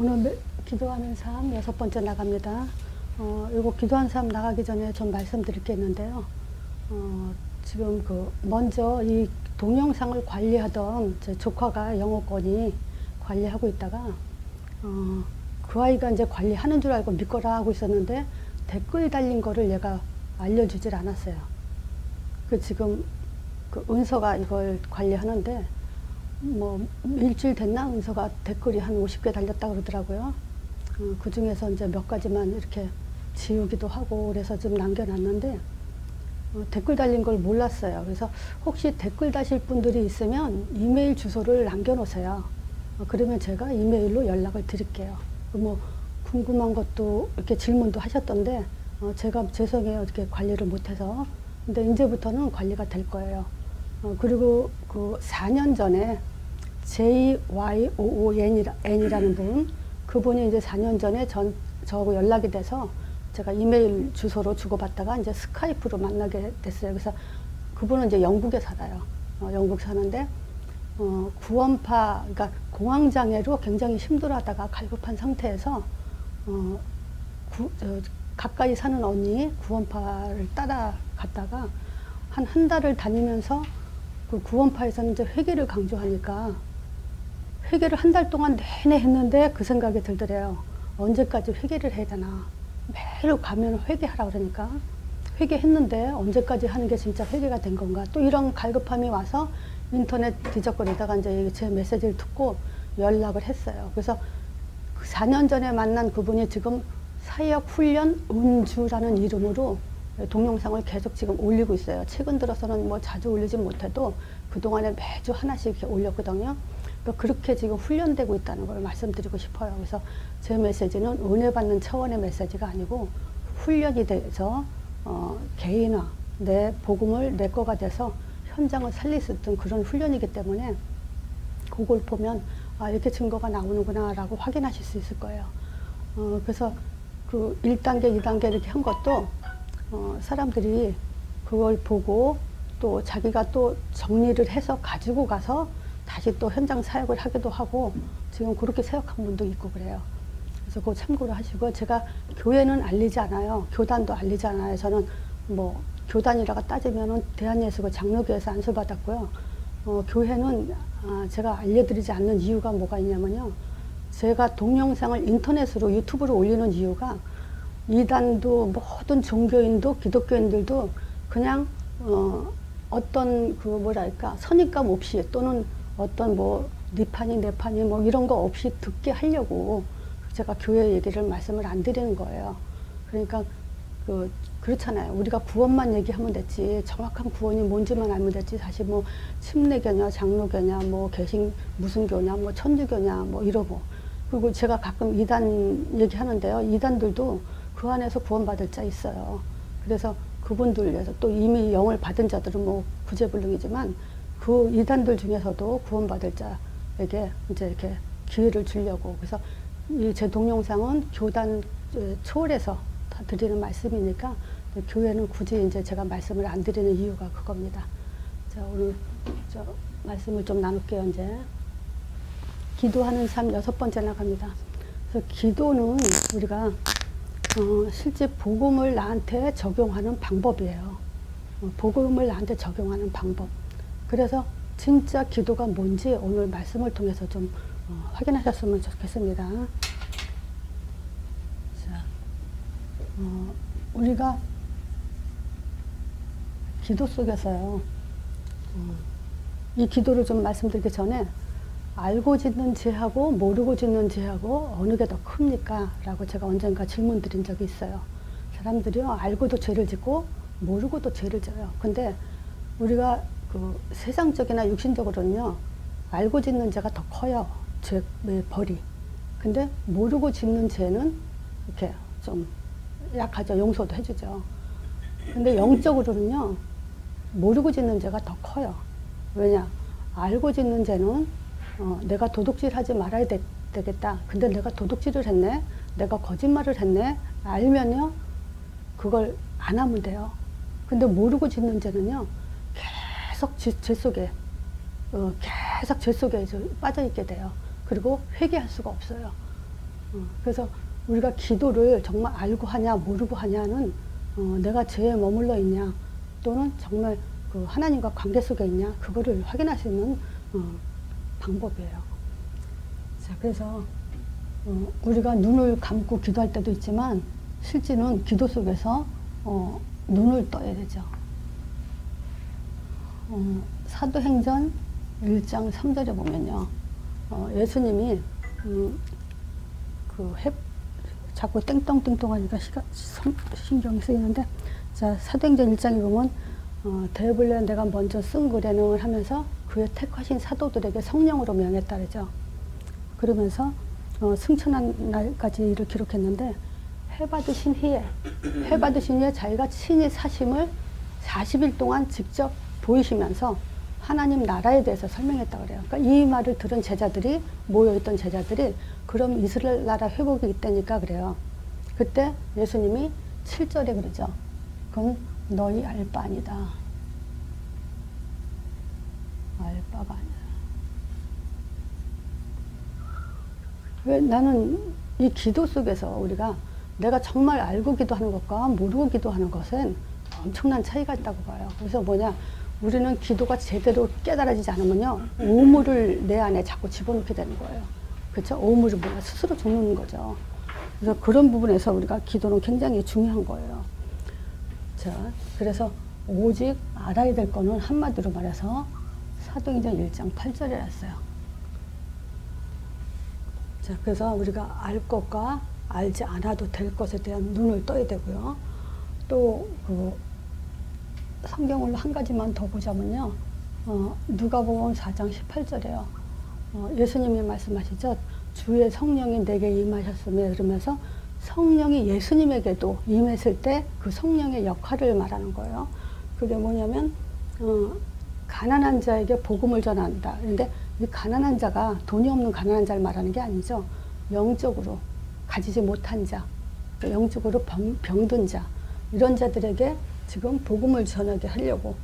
오늘 기도하는 삶 6번째 나갑니다. 이거 기도하는 삶 나가기 전에 좀 말씀드릴 게 있는데요. 지금 먼저 이 동영상을 관리하던 제 조카가 영어권이 관리하고 있다가, 그 아이가 이제 관리하는 줄 알고 믿거라 하고 있었는데, 댓글 달린 거를 얘가 알려주질 않았어요. 지금 은서가 이걸 관리하는데, 뭐 일주일 됐나 은서가 댓글이 한 50개 달렸다 그러더라고요. 그 중에서 이제 몇 가지만 이렇게 지우기도 하고 그래서 좀 남겨놨는데, 댓글 달린 걸 몰랐어요. 그래서 혹시 댓글 다실 분들이 있으면 이메일 주소를 남겨놓으세요. 그러면 제가 이메일로 연락을 드릴게요. 뭐 궁금한 것도 이렇게 질문도 하셨던데, 제가 죄송해요, 이렇게 관리를 못해서. 근데 이제부터는 관리가 될 거예요. 그리고 4년 전에 JYOON이라는 분, 그분이 이제 4년 전에 저하고 연락이 돼서 제가 이메일 주소로 주고받다가 이제 스카이프로 만나게 됐어요. 그래서 그분은 이제 영국에 살아요. 영국 사는데, 구원파, 그러니까 공황장애로 굉장히 힘들어하다가 갈급한 상태에서, 가까이 사는 언니 구원파를 따라갔다가 한 달을 다니면서 그 구원파에서는 이제 회개를 강조하니까 회개를 한 달 동안 내내 했는데 그 생각이 들더래요. 언제까지 회개를 해야 되나. 매일 가면 회개하라 그러니까 회개했는데 언제까지 하는 게 진짜 회개가 된 건가. 또 이런 갈급함이 와서 인터넷 뒤적거리다가 이제 제 메시지를 듣고 연락을 했어요. 그래서 4년 전에 만난 그분이 지금 사역훈련 은주라는 이름으로 동영상을 계속 지금 올리고 있어요. 최근 들어서는 뭐 자주 올리지 못해도 그동안에 매주 하나씩 이렇게 올렸거든요. 그러니까 그렇게 지금 훈련되고 있다는 걸 말씀드리고 싶어요. 그래서 제 메시지는 은혜 받는 차원의 메시지가 아니고 훈련이 돼서 개인화, 내 복음을 내 거가 돼서 현장을 살릴 수 있던 그런 훈련이기 때문에 그걸 보면 이렇게 증거가 나오는구나 라고 확인하실 수 있을 거예요. 그래서 1단계, 2단계 이렇게 한 것도 사람들이 그걸 보고 또 자기가 또 정리를 해서 가지고 가서 다시 또 현장 사역을 하기도 하고 지금 그렇게 사역한 분도 있고 그래요. 그래서 그거 참고로 하시고, 제가 교회는 알리지 않아요. 교단도 알리지 않아요. 저는 뭐 교단이라고 따지면은 대한예수교 장로교에서 안수받았고요. 교회는 제가 알려드리지 않는 이유가 뭐가 있냐면요. 제가 동영상을 인터넷으로 유튜브로 올리는 이유가 이단도 모든 종교인도 기독교인들도 그냥 어떤 뭐랄까 선입감 없이 또는 어떤 뭐 네 판이 내 판이 뭐 이런 거 없이 듣게 하려고 제가 교회 얘기를 말씀을 안 드리는 거예요. 그러니까 그렇잖아요. 우리가 구원만 얘기하면 됐지 정확한 구원이 뭔지만 알면 됐지, 사실 뭐 침례교냐 장로교냐 뭐 개신 무슨 교냐 뭐 천주교냐 뭐 이러고. 그리고 제가 가끔 이단 얘기하는데요. 이단들도 그 안에서 구원받을 자 있어요. 그래서 그분들 위해서 또 이미 영을 받은 자들은 뭐 구제불능이지만 그 이단들 중에서도 구원받을 자에게 이제 이렇게 기회를 주려고. 그래서 제 동영상은 교단 초월해서 다 드리는 말씀이니까 교회는 굳이 이제 제가 말씀을 안 드리는 이유가 그겁니다. 자, 오늘 말씀을 좀 나눌게요. 이제 기도하는 삶 6번째 나갑니다. 그래서 기도는 우리가 실제 복음을 나한테 적용하는 방법이에요. 복음을 나한테 적용하는 방법. 그래서 진짜 기도가 뭔지 오늘 말씀을 통해서 좀 확인하셨으면 좋겠습니다. 자, 우리가 기도 속에서요, 이 기도를 좀 말씀드리기 전에 알고 짓는 죄하고 모르고 짓는 죄하고 어느 게 더 큽니까? 라고 제가 언젠가 질문 드린 적이 있어요. 사람들이요, 알고도 죄를 짓고 모르고도 죄를 져요. 근데 우리가 세상적이나 육신적으로는요, 알고 짓는 죄가 더 커요. 죄의 벌이. 근데 모르고 짓는 죄는 이렇게 좀 약하죠. 용서도 해주죠. 근데 영적으로는요, 모르고 짓는 죄가 더 커요. 왜냐? 알고 짓는 죄는 내가 도둑질 하지 말아야 되겠다. 근데 내가 도둑질을 했네. 내가 거짓말을 했네. 알면요, 그걸 안 하면 돼요. 근데 모르고 짓는 죄는요, 계속 죄 속에, 계속 죄 속에 빠져 있게 돼요. 그리고 회개할 수가 없어요. 그래서 우리가 기도를 정말 알고 하냐 모르고 하냐는 내가 죄에 머물러 있냐 또는 정말 그 하나님과 관계 속에 있냐 그거를 확인할 수 있는 방법이에요. 자, 그래서 우리가 눈을 감고 기도할 때도 있지만 실제는 기도 속에서 눈을 떠야 되죠. 사도행전 1장 3절에 보면요. 예수님이 자꾸 땡똥땡똥 하니까 신경이 쓰이는데, 자, 사도행전 1장에 보면 대불련 내가 먼저 쓴 글에는 하면서 그의 택하신 사도들에게 성령으로 명했다 그러죠. 그러면서 승천한 날까지 이를 기록했는데, 해 받으신 후에 자기가 친히 사심을 40일 동안 직접 보이시면서 하나님 나라에 대해서 설명했다 그래요. 그러니까 이 말을 들은 제자들이, 모여있던 제자들이, 그럼 이스라엘 나라 회복이 있다니까 그래요. 그때 예수님이 7절에 그러죠. 그건 너희 알 바 아니다. 알 바가 아니라. 왜 나는 이 기도 속에서 우리가 내가 정말 알고 기도하는 것과 모르고 기도하는 것은 엄청난 차이가 있다고 봐요. 그래서 뭐냐, 우리는 기도가 제대로 깨달아지지 않으면요, 오물을 내 안에 자꾸 집어넣게 되는 거예요. 그렇죠? 오물은 뭐야? 스스로 죽는 거죠. 그래서 그런 부분에서 우리가 기도는 굉장히 중요한 거예요. 자, 그래서 오직 알아야 될 거는 한마디로 말해서 사도행전 1장 8절에 했어요. 자, 그래서 우리가 알 것과 알지 않아도 될 것에 대한 눈을 떠야 되고요. 또 성경을 한 가지만 더 보자면요. 누가복음 4장 18절에요. 예수님이 말씀하시죠. 주의 성령이 내게 임하셨으며, 그러면서 성령이 예수님에게도 임했을 때 그 성령의 역할을 말하는 거예요. 그게 뭐냐면 가난한 자에게 복음을 전한다. 그런데 이 가난한 자가 돈이 없는 가난한 자를 말하는 게 아니죠. 영적으로 가지지 못한 자, 영적으로 병든 자, 이런 자들에게 지금 복음을 전하게 하려고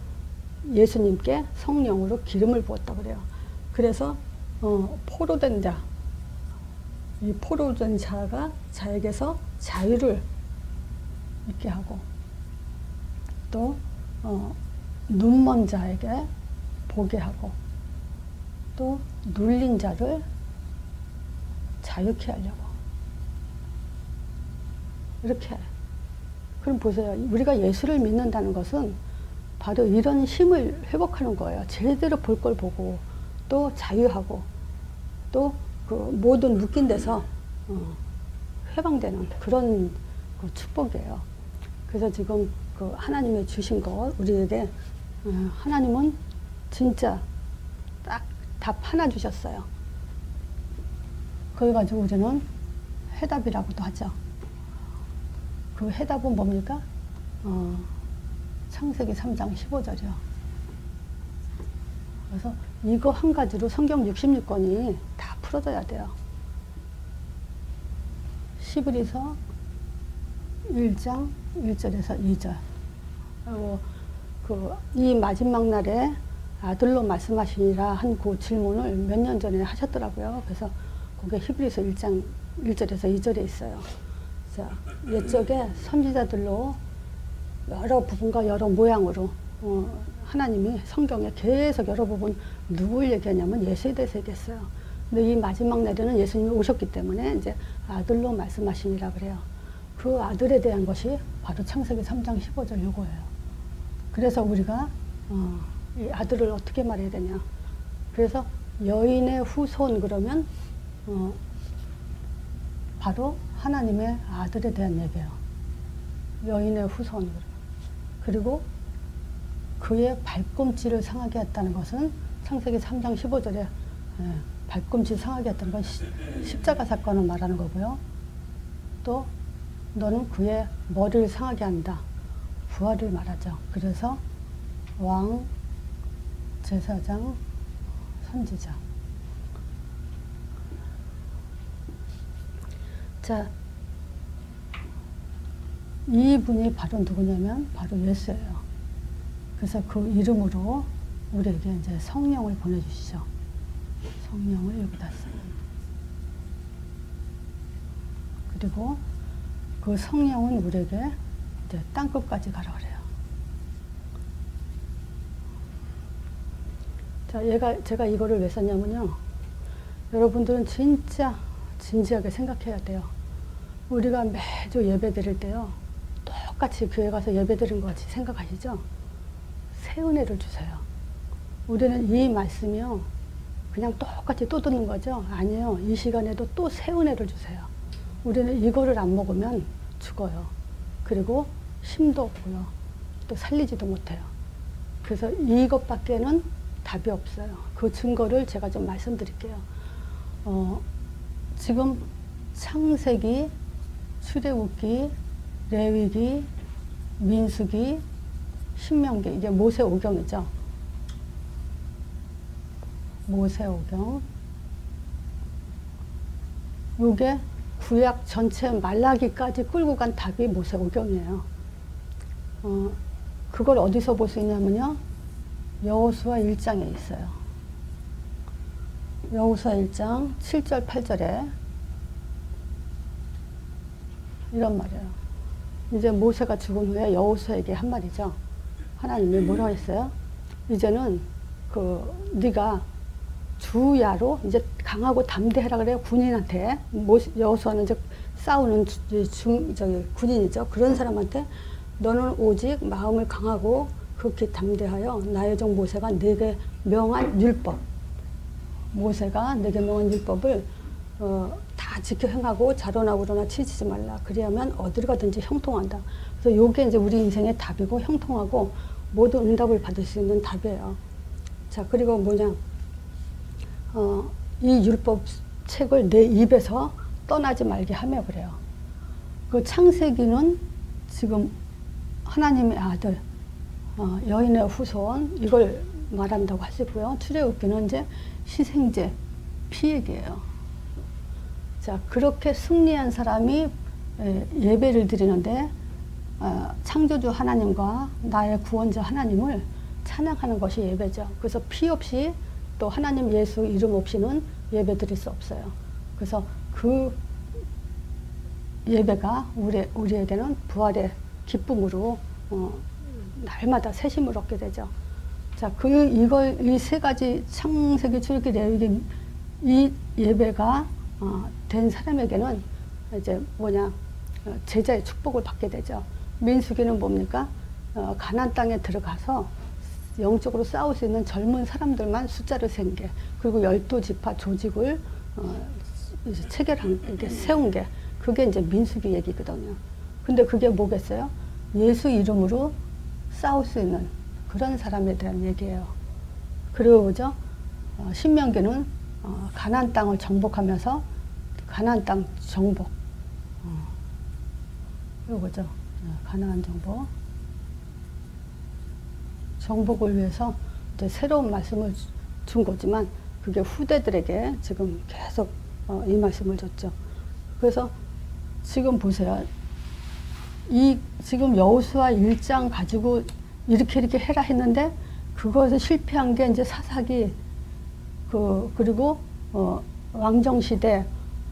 예수님께 성령으로 기름을 부었다 그래요. 그래서 포로된 자, 이 포로된 자에게서 자유를 있게 하고, 또 눈먼 자에게 보게 하고, 또 눌린 자를 자유케 하려고 이렇게. 그럼 보세요. 우리가 예수를 믿는다는 것은 바로 이런 힘을 회복하는 거예요. 제대로 볼 걸 보고, 또 자유하고, 또 그 모든 묶인 데서 해방되는 그런 그 축복이에요. 그래서 지금 그 하나님이 주신 것, 우리에게 하나님은 진짜 딱 답 하나 주셨어요. 그걸 가지고 우리는 해답이라고도 하죠. 그 해답은 뭡니까? 창세기 3장 15절이요. 그래서 이거 한 가지로 성경 66권이 다 풀어져야 돼요. 히브리서 1장 1절에서 2절. 그리고 이 마지막 날에 아들로 말씀하시니라 한 그 질문을 몇 년 전에 하셨더라고요. 그래서 그게 히브리서 1장 1절에서 2절에 있어요. 자, 옛적에 선지자들로 여러 부분과 여러 모양으로 하나님이 성경에 계속 여러 부분 누굴 얘기하냐면 예수에 대해서 얘기했어요. 근데 이 마지막 날에는 예수님이 오셨기 때문에 이제 아들로 말씀하시니라 그래요. 그 아들에 대한 것이 바로 창세기 3장 15절 요거예요. 그래서 우리가 이 아들을 어떻게 말해야 되냐. 그래서 여인의 후손 그러면 바로 하나님의 아들에 대한 얘기예요. 여인의 후손. 그리고 그의 발꿈치를 상하게 했다는 것은 창세기 3장 15절에 발꿈치 상하게 했다는 건 십자가 사건을 말하는 거고요. 또 너는 그의 머리를 상하게 한다. 부활을 말하죠. 그래서 왕, 제사장, 선지자. 자, 이분이 바로 누구냐면 바로 예수예요. 그래서 그 이름으로 우리에게 이제 성령을 보내주시죠. 성령을 여기다 써요. 그리고 그 성령은 우리에게 이제 땅끝까지 가라 그래요. 자, 제가 이거를 왜 썼냐면요. 여러분들은 진짜 진지하게 생각해야 돼요. 우리가 매주 예배 드릴 때요. 똑같이 교회 가서 예배 드린 것 같이 생각하시죠? 새 은혜를 주세요. 우리는 이 말씀이요. 그냥 똑같이 또 듣는 거죠? 아니에요. 이 시간에도 또 새 은혜를 주세요. 우리는 이거를 안 먹으면 죽어요. 그리고 힘도 없고요. 또 살리지도 못해요. 그래서 이것밖에는 답이 없어요. 그 증거를 제가 좀 말씀드릴게요. 지금 창세기, 출애굽기, 레위기, 민수기, 신명기, 이게 모세오경이죠. 모세오경. 요게 구약 전체 말라기까지 끌고 간 답이 모세오경이에요. 그걸 어디서 볼 수 있냐면요. 여호수아 1장에 있어요. 여호수아 1장 7절 8절에 이런 말이에요. 이제 모세가 죽은 후에 여호수아에게 한 말이죠. 하나님이 뭐라고 했어요? 이제는 네가 주야로 이제 강하고 담대해라 그래요. 군인한테. 여호수아는 이제 싸우는 군인이죠. 그런 사람한테 너는 오직 마음을 강하고 그렇게 담대하여 나의 종 모세가 네게 명한 율법, 모세가 네게 명한 율법을 다 지켜 행하고 자로나 우로나 치치지 말라. 그래야만 어디를 가든지 형통한다. 그래서 요게 이제 우리 인생의 답이고 형통하고 모든 응답을 받을 수 있는 답이에요. 자, 그리고 뭐냐, 이 율법 책을 내 입에서 떠나지 말게 하며 그래요. 그 창세기는 지금 하나님의 아들, 여인의 후손, 이걸 말한다고 하시고요. 출애굽기는 이제 희생제, 피 얘기예요. 자, 그렇게 승리한 사람이 예배를 드리는데, 창조주 하나님과 나의 구원자 하나님을 찬양하는 것이 예배죠. 그래서 피 없이 또 하나님 예수 이름 없이는 예배 드릴 수 없어요. 그래서 그 예배가 우리에게는 부활의 기쁨으로 날마다 새 힘을 얻게 되죠. 자, 이 세 가지 창세기, 출애굽기, 레위기 이 예배가 된 사람에게는 이제 뭐냐, 제자의 축복을 받게 되죠. 민수기는 뭡니까? 가나안 땅에 들어가서 영적으로 싸울 수 있는 젊은 사람들만 숫자를 센 게, 그리고 12지파 조직을 이제 체결한, 이게 세운 게, 그게 이제 민수기 얘기거든요. 근데 그게 뭐겠어요? 예수 이름으로 싸울 수 있는 그런 사람에 대한 얘기예요. 그리고 그죠? 신명기는 가나안 땅을 정복하면서 가나안 땅 정복, 이거죠. 가나안 정복을 위해서 이제 새로운 말씀을 준 거지만 그게 후대들에게 지금 계속 이 말씀을 줬죠. 그래서 지금 보세요. 지금 여호수아 1장 가지고 이렇게 해라 했는데 그것에 실패한 게 이제 사사기, 그리고 왕정 시대,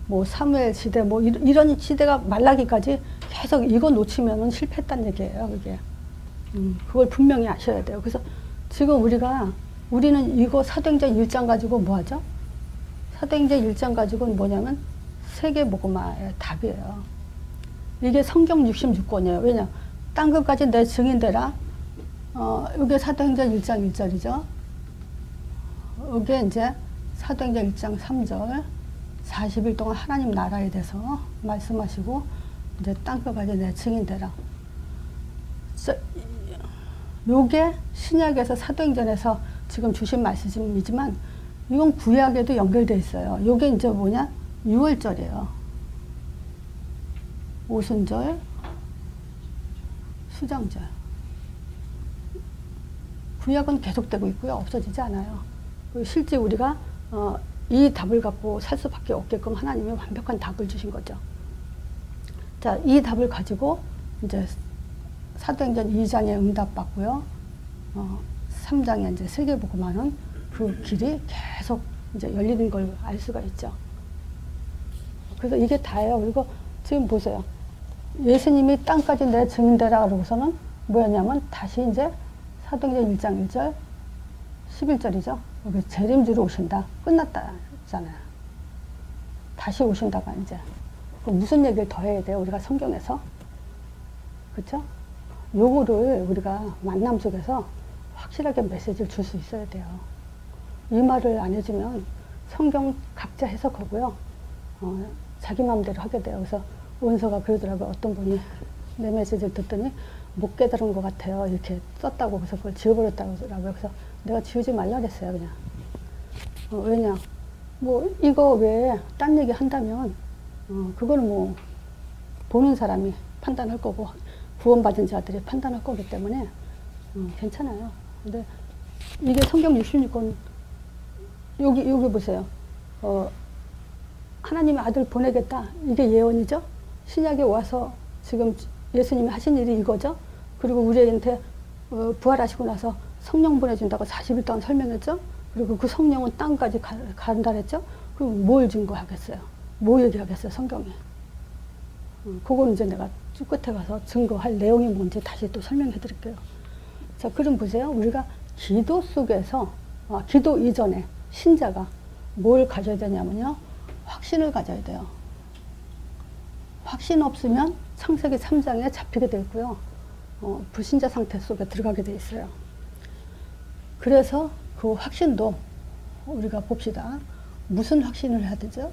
뭐 사무엘 시대, 뭐 이런 시대가 말라기까지 계속 이거 놓치면은 실패했다는 얘기예요, 그게. 그걸 분명히 아셔야 돼요. 그래서 지금 우리는 이거 사도행전 1장 가지고 뭐 하죠? 사도행전 1장 가지고는 뭐냐면 세계복음화의 답이에요. 이게 성경 66권이에요. 왜냐? 땅끝까지 내 증인되라. 이게 사도행전 1장 1절이죠. 이게 이제 사도행전 1장 3절. 40일 동안 하나님 나라에 대해서 말씀하시고 이제 땅끝까지 내 증인되라. 요게 신약에서 사도행전에서 지금 주신 말씀이지만 이건 구약에도 연결되어 있어요. 요게 이제 뭐냐? 6월절이에요. 오순절, 수장절. 구약은 계속되고 있고요. 없어지지 않아요. 실제 우리가 이 답을 갖고 살 수밖에 없게끔 하나님이 완벽한 답을 주신 거죠. 자, 이 답을 가지고 이제 사도행전 2장에 응답받고요. 3장에 이제 세계복음화는 그 길이 계속 이제 열리는 걸 알 수가 있죠. 그래서 이게 다예요. 그리고 지금 보세요. 예수님이 땅까지 내 증인되라 그러고서는 뭐였냐면 다시 이제 사도행전 1장 1절 11절이죠. 여기 재림주로 오신다. 끝났다잖아요. 다시 오신다가 이제. 그럼 무슨 얘기를 더 해야 돼요? 우리가 성경에서. 그쵸? 요거를 우리가 만남 속에서 확실하게 메시지를 줄 수 있어야 돼요. 이 말을 안 해주면 성경 각자 해석하고요. 자기 마음대로 하게 돼요. 그래서 원서가 그러더라고요. 어떤 분이 내 메시지를 듣더니 못 깨달은 것 같아요. 이렇게 썼다고. 그래서 그걸 지워버렸다고 하더라고요. 그래서 내가 지우지 말라 그랬어요. 그냥. 왜냐. 뭐 이거 외에 딴 얘기 한다면 그거는 뭐 보는 사람이 판단할 거고 구원받은 자들이 판단할 거기 때문에 괜찮아요. 근데 이게 성경 66권 여기 보세요. 하나님의 아들 보내겠다. 이게 예언이죠. 신약에 와서 지금 예수님이 하신 일이 이거죠. 그리고 우리한테 부활하시고 나서 성령 보내준다고 40일 동안 설명했죠. 그리고 그 성령은 땅까지 간다 그랬죠. 그럼 뭘 증거하겠어요? 뭐 얘기하겠어요? 성경에. 그건 이제 내가 쭉 끝에 가서 증거할 내용이 뭔지 다시 또 설명해 드릴게요. 자, 그럼 보세요. 우리가 기도 속에서, 기도 이전에 신자가 뭘 가져야 되냐면요. 확신을 가져야 돼요. 확신 없으면 창세기 3장에 잡히게 돼 있고요. 불신자 상태 속에 들어가게 돼 있어요. 그래서 그 확신도 우리가 봅시다. 무슨 확신을 해야 되죠?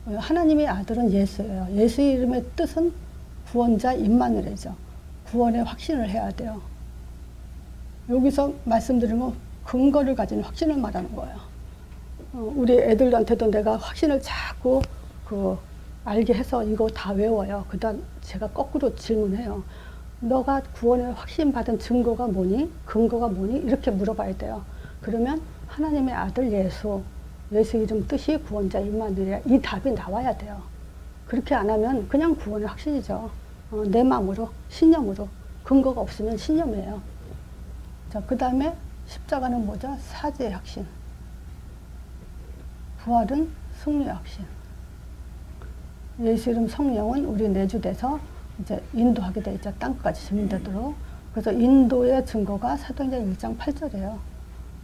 하나님의 아들은 예수예요. 예수 이름의 뜻은 구원자 임마누엘이죠. 구원의 확신을 해야 돼요. 여기서 말씀드린 건 근거를 가진 확신을 말하는 거예요. 우리 애들한테도 내가 확신을 자꾸 알게 해서 이거 다 외워요. 그 다음 제가 거꾸로 질문해요. 너가 구원을 확신 받은 증거가 뭐니? 근거가 뭐니? 이렇게 물어봐야 돼요. 그러면 하나님의 아들 예수 이름 뜻이 구원자 임마누엘이야. 이 답이 나와야 돼요. 그렇게 안 하면 그냥 구원의 확신이죠. 내 마음으로, 신념으로. 근거가 없으면 신념이에요. 자, 그 다음에 십자가는 뭐죠? 사죄의 확신. 부활은 승리의 확신. 예수 이름 성령은 우리 내주돼서 이제 인도하게 돼 있죠. 땅까지 증인되도록. 그래서 인도의 증거가 사도행전 1장 8절이에요.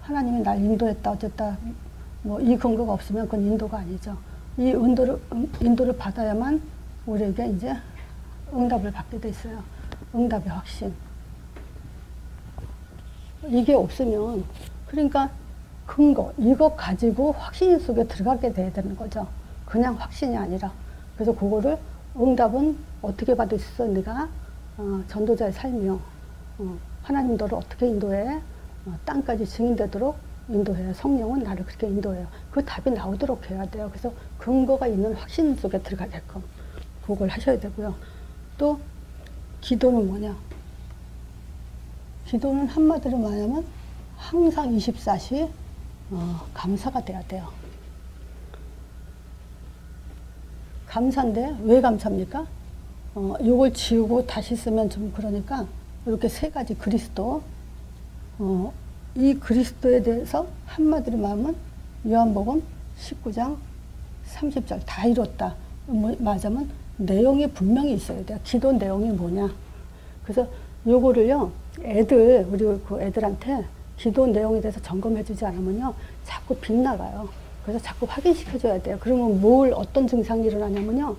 하나님이 날 인도했다 어쨌다. 뭐 이 근거가 없으면 그건 인도가 아니죠. 이 인도를 받아야만 우리에게 이제 응답을 받게 돼 있어요. 응답의 확신. 이게 없으면 그러니까 근거 이거 가지고 확신 속에 들어가게 돼야 되는 거죠. 그냥 확신이 아니라. 그래서 그거를 응답은 어떻게 받을 수 있어? 네가 전도자의 삶이요. 하나님 너를 어떻게 인도해? 땅까지 증인되도록 인도해요. 성령은 나를 그렇게 인도해요. 그 답이 나오도록 해야 돼요. 그래서 근거가 있는 확신 속에 들어가게끔 그걸 하셔야 되고요. 또 기도는 뭐냐? 기도는 한마디로 말하면 항상 24시 감사가 돼야 돼요. 감사인데 왜 감사합니까? 요걸 지우고 다시 쓰면 좀 그러니까 이렇게 세 가지 그리스도 이 그리스도에 대해서 한마디로 말하면 요한복음 19장 30절 다 이뤘다. 말하자면 내용이 분명히 있어야 돼요. 기도 내용이 뭐냐. 그래서 요거를요, 우리 그 애들한테 기도 내용에 대해서 점검해 주지 않으면요, 자꾸 빗나가요. 그래서 자꾸 확인시켜줘야 돼요. 그러면 어떤 증상이 일어나냐면요,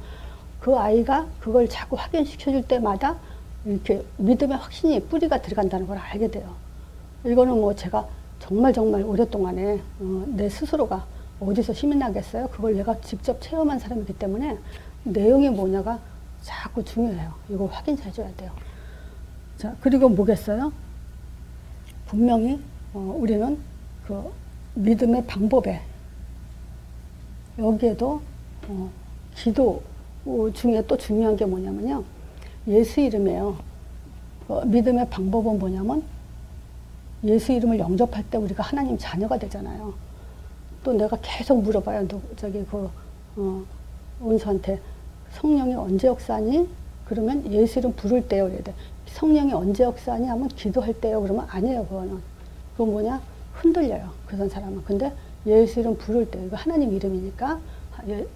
그 아이가 그걸 자꾸 확인시켜 줄 때마다 이렇게 믿음의 확신이 뿌리가 들어간다는 걸 알게 돼요. 이거는 뭐 제가 정말 오랫동안에 내 스스로가 어디서 힘이 나겠어요? 그걸 내가 직접 체험한 사람이기 때문에 내용이 뭐냐가 자꾸 중요해요. 이거 확인해줘야 돼요. 자, 그리고 뭐겠어요? 분명히 우리는 그 믿음의 방법에 여기에도 기도 중에 또 중요한 게 뭐냐면요. 예수 이름이에요. 믿음의 방법은 뭐냐면 예수 이름을 영접할 때 우리가 하나님 자녀가 되잖아요. 또 내가 계속 물어봐요. 원수한테 성령이 언제 역사하니? 그러면 예수 이름 부를 때요. 이래 돼. 성령이 언제 역사하니? 하면 기도할 때요. 그러면 아니에요. 그거는. 그건 뭐냐? 흔들려요. 그 사람은. 근데 예수 이름 부를 때, 이거 하나님 이름이니까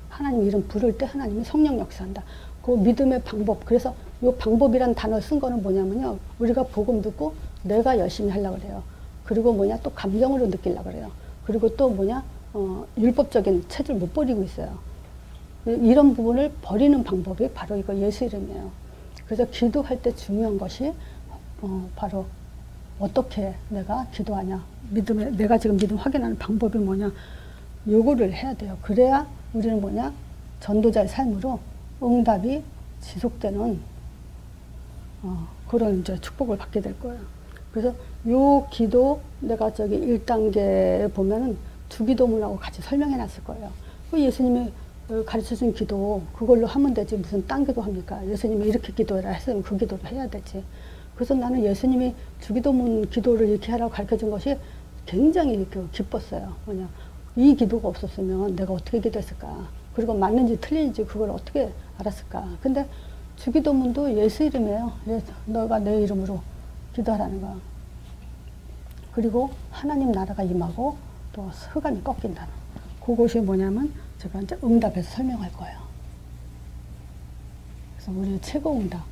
하나님 이름 부를 때 하나님이 성령 역사한다. 그 믿음의 방법. 그래서 이 방법이란 단어 쓴 거는 뭐냐면요. 우리가 복음 듣고 내가 열심히 하려고 그래요. 그리고 뭐냐 또 감정으로 느끼려고 그래요. 그리고 또 뭐냐 율법적인 체질 못 버리고 있어요. 이런 부분을 버리는 방법이 바로 이거 예수 이름이에요. 그래서 기도할 때 중요한 것이 바로 어떻게 내가 기도하냐. 내가 지금 믿음 확인하는 방법이 뭐냐. 요거를 해야 돼요. 그래야 우리는 뭐냐. 전도자의 삶으로 응답이 지속되는 그런 이제 축복을 받게 될 거예요. 그래서 요 기도 내가 저기 1단계에 보면은 주기도문하고 같이 설명해 놨을 거예요. 그 예수님이 가르쳐 준 기도 그걸로 하면 되지 무슨 딴 기도 합니까? 예수님이 이렇게 기도해라 했으면 그 기도를 해야 되지. 그래서 나는 예수님이 주기도문 기도를 이렇게 하라고 가르쳐 준 것이 굉장히 기뻤어요. 뭐냐 이 기도가 없었으면 내가 어떻게 기도했을까? 그리고 맞는지 틀린지 그걸 어떻게 알았을까? 근데 주기도문도 예수 이름이에요. 너가 내 이름으로 기도하라는 거야. 그리고 하나님 나라가 임하고 또 흑암이 꺾인다는 그것이 뭐냐면 제가 이제 응답에서 설명할 거예요. 그래서 우리의 최고 응답.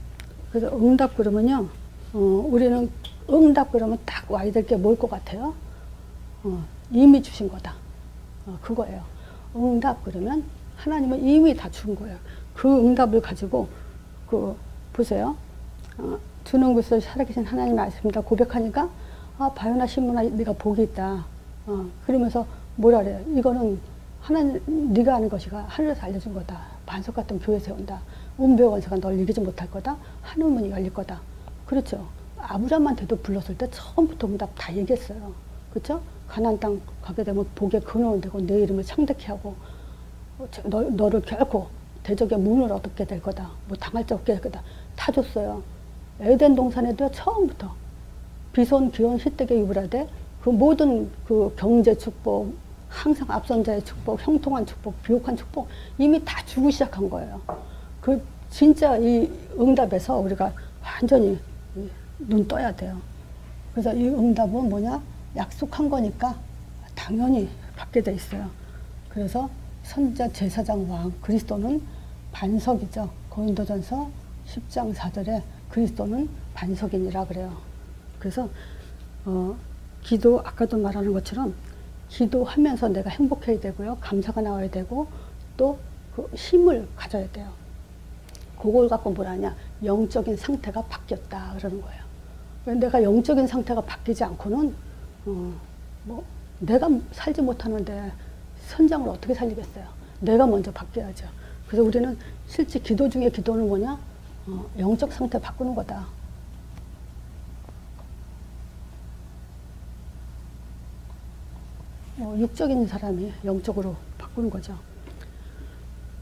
그래서 응답 그러면요, 우리는 응답 그러면 딱 와야 될 게 뭘 것 같아요? 이미 주신 거다. 그거예요. 응답 그러면 하나님은 이미 다 준 거예요. 그 응답을 가지고 보세요. 주는 것을 살아계신 하나님 말씀입니다. 고백하니까 바요나 시몬아 네가 복이 있다. 그러면서 뭐라 그래요? 이거는 하나님 네가 아는 것이가 하늘에서 알려준 거다. 반석 같은 교회 세운다. 운배의 권세가 널 이기지 못할 거다. 하늘 문이 열릴 거다. 그렇죠. 아브라함한테도 불렀을 때 처음부터 응답 다 얘기했어요. 그렇죠? 가나안 땅 가게 되면 복의 근원이 되고 내 이름을 창대케 하고 너를 결코 대적의 문을 얻게 될 거다. 뭐 당할 자 없게 될 거다. 다 줬어요. 에덴 동산에도 처음부터 비손, 기온, 히데게, 유브라데 그 모든 그 경제 축복, 항상 앞선 자의 축복, 형통한 축복, 비옥한 축복 이미 다 주고 시작한 거예요. 그 진짜 이 응답에서 우리가 완전히 눈 떠야 돼요. 그래서 이 응답은 뭐냐? 약속한 거니까 당연히 받게 돼 있어요. 그래서 선지자, 제사장, 왕, 그리스도는 반석이죠. 고린도전서 10장 4절에 그리스도는 반석이니라 그래요. 그래서 기도 아까도 말하는 것처럼 기도하면서 내가 행복해야 되고요. 감사가 나와야 되고 또 그 힘을 가져야 돼요. 그걸 갖고 뭐라냐? 영적인 상태가 바뀌었다 그러는 거예요. 내가 영적인 상태가 바뀌지 않고는 뭐 내가 살지 못하는데 선장을 어떻게 살리겠어요? 내가 먼저 바뀌어야죠. 그래서 우리는 실제 기도 중에 기도는 뭐냐? 영적 상태 바꾸는 거다. 육적인 사람이 영적으로 바꾸는 거죠.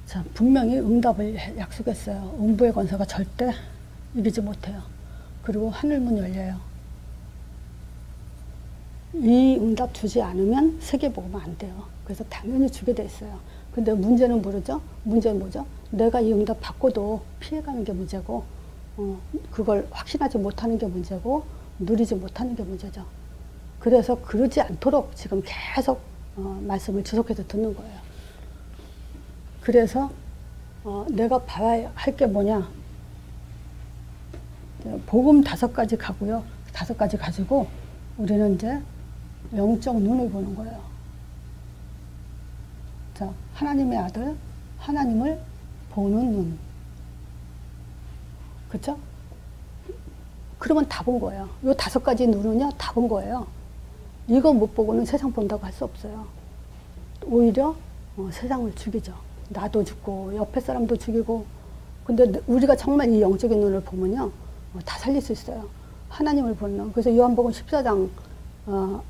자, 분명히 응답을 약속했어요. 음부의 권세가 절대 이기지 못해요. 그리고 하늘문 열려요. 이 응답 주지 않으면 세계복음 안 돼요. 그래서 당연히 주게 돼 있어요. 근데 문제는 모르죠? 문제는 뭐죠? 내가 이 응답 받고도 피해가는 게 문제고 그걸 확신하지 못하는 게 문제고 누리지 못하는 게 문제죠. 그래서 그러지 않도록 지금 계속 말씀을 지속해서 듣는 거예요. 그래서 내가 봐야 할 게 뭐냐? 복음 5가지 가고요. 5가지 가지고 우리는 이제 영적 눈을 보는 거예요. 자, 하나님의 아들, 하나님을 보는 눈. 그렇죠? 그러면 다 본 거예요. 요 5가지 눈은요, 다 본 거예요. 이거 못 보고는 세상 본다고 할 수 없어요. 오히려 세상을 죽이죠. 나도 죽고 옆에 사람도 죽이고. 근데 우리가 정말 이 영적인 눈을 보면요, 다 살릴 수 있어요. 하나님을 보는 눈. 그래서 요한복음 14장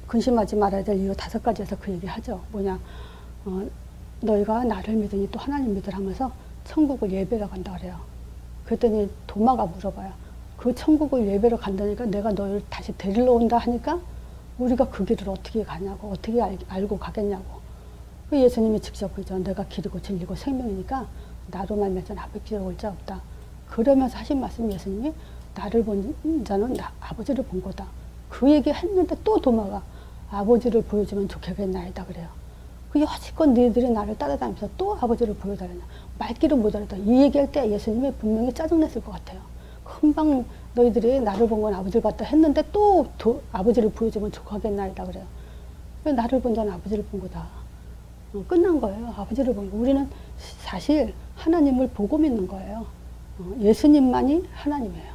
근심하지 말아야 될 이유 5가지에서 그 얘기하죠. 뭐냐? 너희가 나를 믿으니 또 하나님 믿으라 하면서 천국을 예배로 간다 그래요. 그랬더니 도마가 물어봐요. 그 천국을 예배로 간다니까 내가 너희를 다시 데리러 온다 하니까 우리가 그 길을 어떻게 가냐고, 어떻게 알고 가겠냐고. 그 예수님이 직접 그죠. 내가 길이고 진리고 생명이니까 나로 말미암아 아버지로 올 자 없다. 그러면서 하신 말씀 예수님이 나를 본 자는 아버지를 본 거다. 그 얘기 했는데 또 도마가 아버지를 보여주면 좋겠나이다 그래요. 그 여지껏 너희들이 나를 따라다니면서 또 아버지를 보여달라냐. 말귀를 못 알아듣다. 이 얘기할 때 예수님이 분명히 짜증냈을 것 같아요. 금방 너희들이 나를 본 건 아버지를 봤다 했는데 또 아버지를 보여주면 족하겠나이다 그래요. 왜 나를 본 자는 아버지를 본 거다. 끝난 거예요. 아버지를 본 거. 우리는 사실 하나님을 보고 믿는 거예요. 예수님만이 하나님이에요.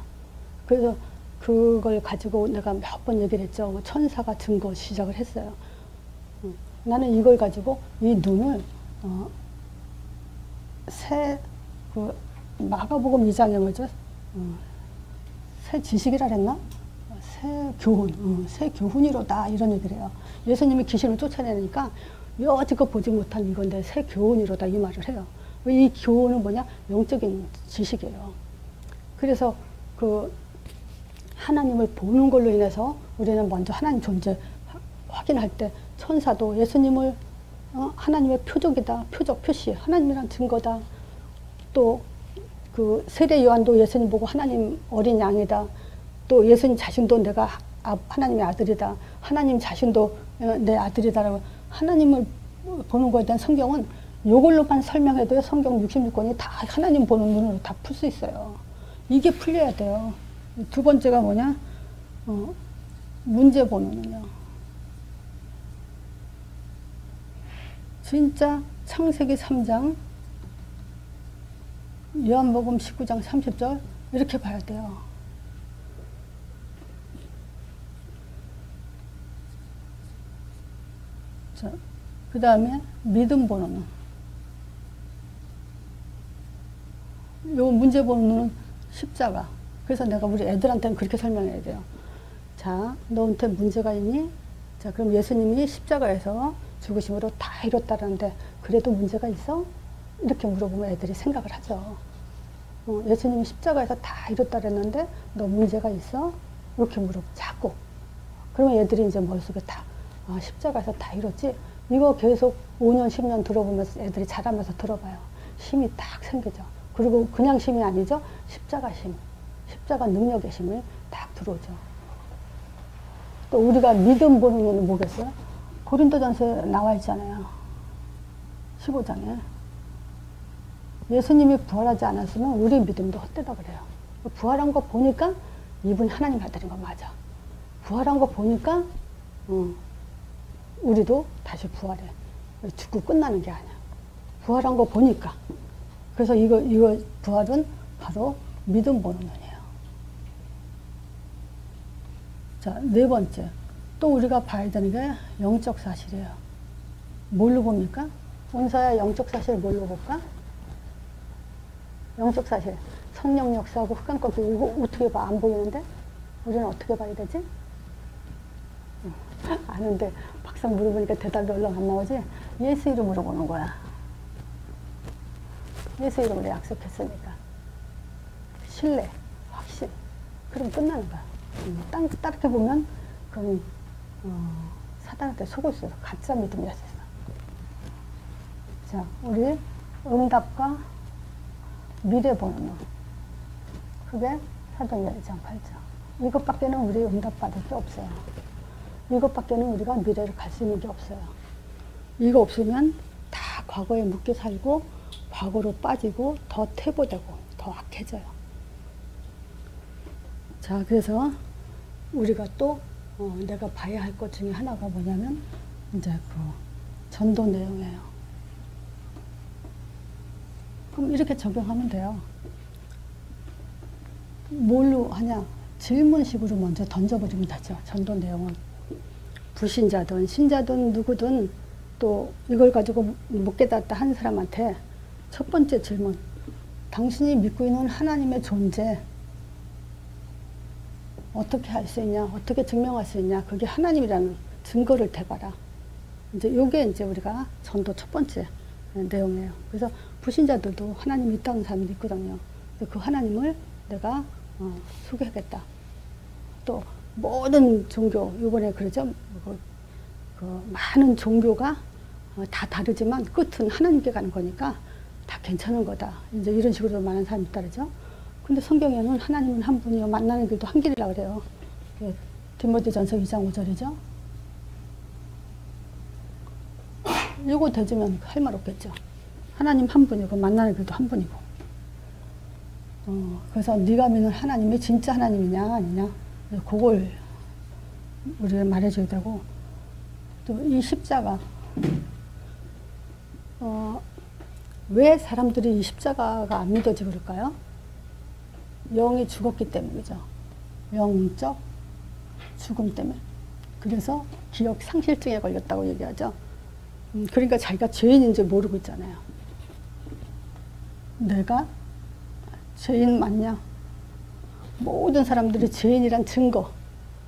그래서 그걸 가지고 내가 몇 번 얘기를 했죠. 천사가 증거 시작을 했어요. 나는 이걸 가지고 이 눈을 마가복음 2장에 뭐죠? 새 지식이라 했나? 새 교훈, 새 교훈이로다 이런 얘기를 해요. 예수님이 귀신을 쫓아내니까 여지껏 보지 못한 이건데 새 교훈이로다 이 말을 해요. 이 교훈은 뭐냐? 영적인 지식이에요. 그래서 그 하나님을 보는 걸로 인해서 우리는 먼저 하나님 존재 확인할 때 천사도 예수님을 하나님의 표적이다, 표적, 표시, 하나님이란 증거다. 또 그 세례 요한도 예수님 보고 하나님 어린 양이다. 또 예수님 자신도 내가 하나님의 아들이다. 하나님 자신도 내 아들이다라고 하나님을 보는 거에 대한 성경은 이걸로만 설명해도 성경 66권이 다 하나님 보는 눈으로 다 풀 수 있어요. 이게 풀려야 돼요. 두 번째가 뭐냐? 문제 보는 눈이요. 진짜 창세기 3장, 요한복음 19장 30절 이렇게 봐야 돼요. 자, 그 다음에 믿음 보는 눈. 요 문제 보는 눈은 십자가. 그래서 내가 우리 애들한테는 그렇게 설명해야 돼요. 자, 너한테 문제가 있니? 자, 그럼 예수님이 십자가에서 죽으심으로 다 이뤘다는데 그래도 문제가 있어? 이렇게 물어보면 애들이 생각을 하죠. 예수님이 십자가에서 다 이뤘다 그랬는데 너 문제가 있어? 이렇게 물어보 자꾸. 그러면 애들이 이제 머릿속에 다 십자가에서 다 이뤘지? 이거 계속 5년 10년 들어보면서 애들이 자라면서 들어봐요. 힘이 딱 생기죠. 그리고 그냥 힘이 아니죠. 십자가 힘, 십자가 능력의 힘이 딱 들어오죠. 또 우리가 믿음 보는 눈은 뭐겠어요? 고린도전서에 나와 있잖아요. 15장에. 예수님이 부활하지 않았으면 우리 믿음도 헛되다 그래요. 부활한 거 보니까 이분이 하나님 아들인 거 맞아. 부활한 거 보니까 우리도 다시 부활해. 죽고 끝나는 게 아니야. 부활한 거 보니까. 그래서 이거 부활은 바로 믿음 보는 눈이에요. 자, 네 번째. 또 우리가 봐야 되는 게 영적 사실이에요. 뭘로 봅니까? 원사야 영적 사실 뭘로 볼까? 영적 사실. 성령 역사하고 흑암 꺾기. 이거 어떻게 봐? 안 보이는데? 우리는 어떻게 봐야 되지? 아는데 막상 물어보니까 대답이 얼른 안 나오지? 예수 이름으로 보는 거야. 예수 이름으로 약속했으니까. 신뢰, 확신. 그럼 끝나는 거야. 따르게 보면 그럼 사단한테 속을 수 있어. 가짜 믿음이랄 수 있어. 자, 우리 응답과 미래 보는 눈. 그게 사도행전 1장 8장. 이것밖에는 우리 응답받을 게 없어요. 이것밖에는 우리가 미래를 갈 수 있는 게 없어요. 이거 없으면 다 과거에 묶여 살고 과거로 빠지고 더 퇴보되고 더 악해져요. 자, 그래서 우리가 또 내가 봐야 할 것 중에 하나가 뭐냐면 이제 그 전도 내용이에요. 그럼 이렇게 적용하면 돼요. 뭘로 하냐? 질문식으로 먼저 던져버리면 되죠. 전도 내용은. 불신자든 신자든 누구든 또 이걸 가지고 못 깨닫다 한 사람한테 첫 번째 질문. 당신이 믿고 있는 하나님의 존재 어떻게 할 수 있냐? 어떻게 증명할 수 있냐? 그게 하나님이라는 증거를 대봐라. 이제 요게 이제 우리가 전도 첫 번째 내용이에요. 그래서 불신자들도 하나님이 있다는 사람이 있거든요. 그 하나님을 내가 소개하겠다. 또 모든 종교, 이번에 그러죠. 그 많은 종교가 다 다르지만 끝은 하나님께 가는 거니까 다 괜찮은 거다. 이제 이런 식으로 많은 사람이 따르죠. 근데 성경에는 하나님은 한 분이요. 만나는 길도 한 길이라 그래요. 디모데전서 2장 5절이죠. 이거 대주면 할 말 없겠죠. 하나님 한 분이고 만나는 길도 한 분이고. 그래서 네가 믿는 하나님이 진짜 하나님이냐 아니냐 그걸 우리가 말해줘야 되고, 또 이 십자가 왜 사람들이 이 십자가가 안 믿어지고 그럴까요? 영이 죽었기 때문이죠. 영적 죽음 때문에. 그래서 기억 상실증에 걸렸다고 얘기하죠. 그러니까 자기가 죄인인지 모르고 있잖아요. 내가 죄인 맞냐? 모든 사람들이 죄인이란 증거,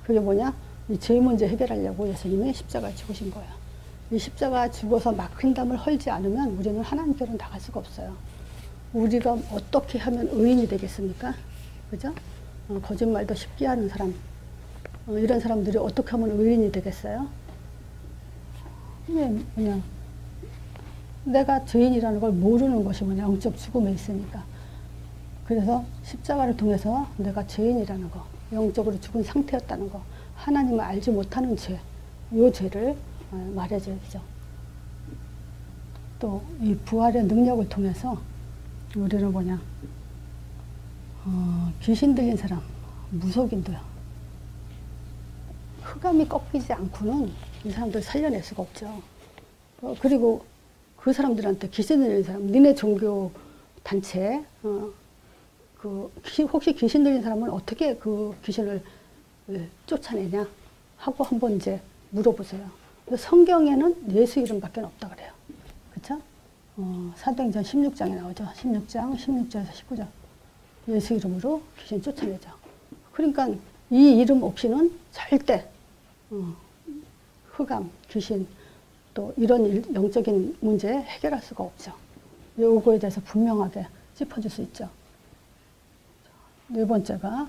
그게 뭐냐? 이 죄 문제 해결하려고 예수님이 십자가에 죽으신 거예요. 이 십자가 죽어서 막힌 담을 헐지 않으면 우리는 하나님께로 나갈 수가 없어요. 우리가 어떻게 하면 의인이 되겠습니까? 그죠? 거짓말도 쉽게 하는 사람, 이런 사람들이 어떻게 하면 의인이 되겠어요? 그냥 내가 죄인이라는 걸 모르는 것이 뭐냐? 영적 죽음에 있으니까. 그래서 십자가를 통해서 내가 죄인이라는 거, 영적으로 죽은 상태였다는 거, 하나님을 알지 못하는 죄, 이 죄를 말해줘야 되죠. 또 이 부활의 능력을 통해서 우리는 뭐냐, 귀신 들린 사람, 무속인도요. 흑암이 꺾이지 않고는 이 사람들 살려낼 수가 없죠. 그리고 그 사람들한테 귀신 들린 사람, 니네 종교 단체, 혹시 귀신 들린 사람은 어떻게 그 귀신을 쫓아내냐 하고 한번 이제 물어보세요. 성경에는 예수 이름밖에 없다 그래요. 그쵸? 사도행전 16장에 나오죠. 16절에서 19절. 예수 이름으로 귀신 쫓아내죠. 그러니까 이 이름 없이는 절대 흑암, 귀신, 또 이런 영적인 문제 해결할 수가 없죠. 요거에 대해서 분명하게 짚어줄 수 있죠. 네 번째가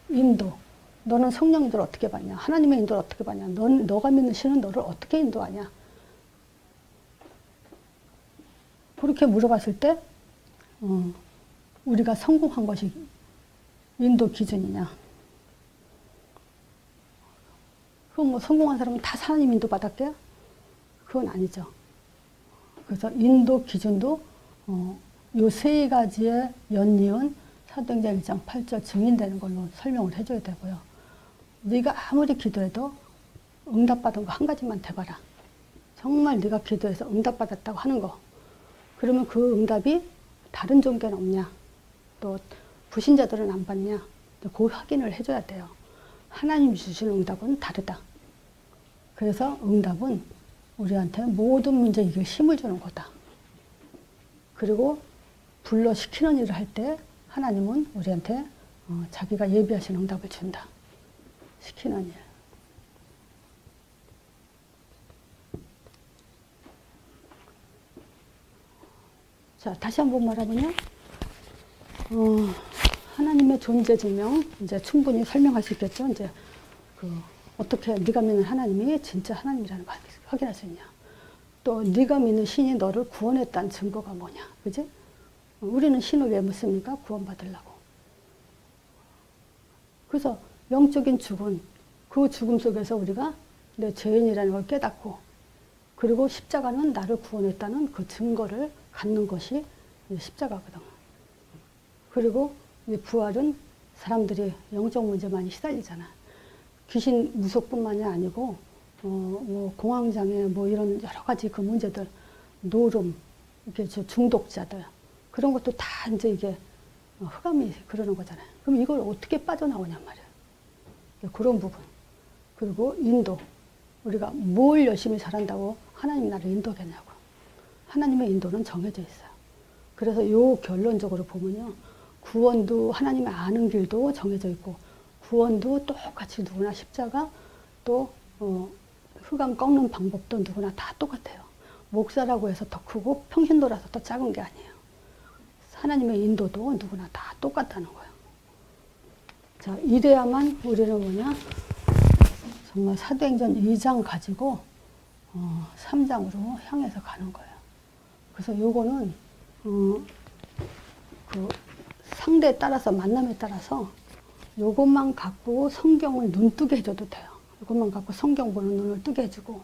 인도. 너는 성령님들 어떻게 받냐? 하나님의 인도를 어떻게 받냐? 너가 믿는 신은 너를 어떻게 인도하냐? 그렇게 물어봤을 때 우리가 성공한 것이 인도 기준이냐? 그럼 뭐 성공한 사람은 다 하나님 인도 받았게요? 그건 아니죠. 그래서 인도 기준도 요 세 가지의 연이은 사도행전 1장 8절 증인되는 걸로 설명을 해줘야 되고요. 네가 아무리 기도해도 응답받은 거 한 가지만 대봐라. 정말 네가 기도해서 응답받았다고 하는 거. 그러면 그 응답이 다른 종교는 없냐? 또 불신자들은 안 받냐? 그 확인을 해줘야 돼요. 하나님이 주시는 응답은 다르다. 그래서 응답은 우리한테 모든 문제 이길 힘을 주는 거다. 그리고 불러 시키는 일을 할 때 하나님은 우리한테 자기가 예비하신 응답을 준다. 시키는 일. 자, 다시 한번 말하면요. 하나님의 존재 증명 이제 충분히 설명할 수 있겠죠. 이제 어떻게 네가 믿는 하나님이 진짜 하나님이라는 걸 확인할 수 있냐. 또 네가 믿는 신이 너를 구원했다는 증거가 뭐냐. 그지? 우리는 신을 왜 믿습니까? 구원받으려고. 그래서 영적인 죽음, 그 죽음 속에서 우리가 내 죄인이라는 걸 깨닫고, 그리고 십자가는 나를 구원했다는 그 증거를 갖는 것이 십자가거든. 그리고 부활은 사람들이 영적 문제 많이 시달리잖아. 귀신 무속뿐만이 아니고 뭐 공황장애 뭐 이런 여러 가지 그 문제들, 노름, 이렇게 중독자들, 그런 것도 다 이제 이게 흑암이 그러는 거잖아요. 그럼 이걸 어떻게 빠져나오냔 말이에요. 그런 부분. 그리고 인도. 우리가 뭘 열심히 잘한다고 하나님이 나를 인도하겠냐고. 하나님의 인도는 정해져 있어요. 그래서 요 결론적으로 보면요. 구원도 하나님의 아는 길도 정해져 있고, 구원도 똑같이 누구나 십자가, 또 흑암 꺾는 방법도 누구나 다 똑같아요. 목사라고 해서 더 크고 평신도라서 더 작은 게 아니에요. 하나님의 인도도 누구나 다 똑같다는 거예요. 자, 이래야만 우리는 뭐냐? 정말 사도행전 2장 가지고 3장으로 향해서 가는 거예요. 그래서 요거는 그 상대에 따라서, 만남에 따라서 요것만 갖고 성경을 눈뜨게 해줘도 돼요. 요것만 갖고 성경 보는 눈을 뜨게 해주고,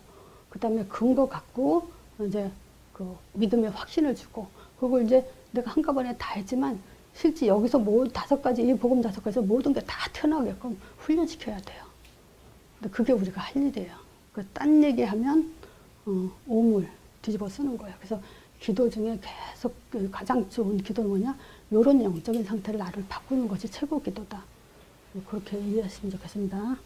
그다음에 근거 갖고 이제 그 믿음의 확신을 주고, 그리고 이제 내가 한꺼번에 다 했지만 실제 여기서 뭐 5가지, 이 복음 5가지에서 모든 게 다 튀어나오게끔 훈련시켜야 돼요. 근데 그게 우리가 할 일이에요. 딴 얘기하면 오물 뒤집어 쓰는 거예요. 그래서 기도 중에 계속 가장 좋은 기도는 뭐냐? 이런 영적인 상태를 나를 바꾸는 것이 최고 기도다. 그렇게 이해하시면 좋겠습니다.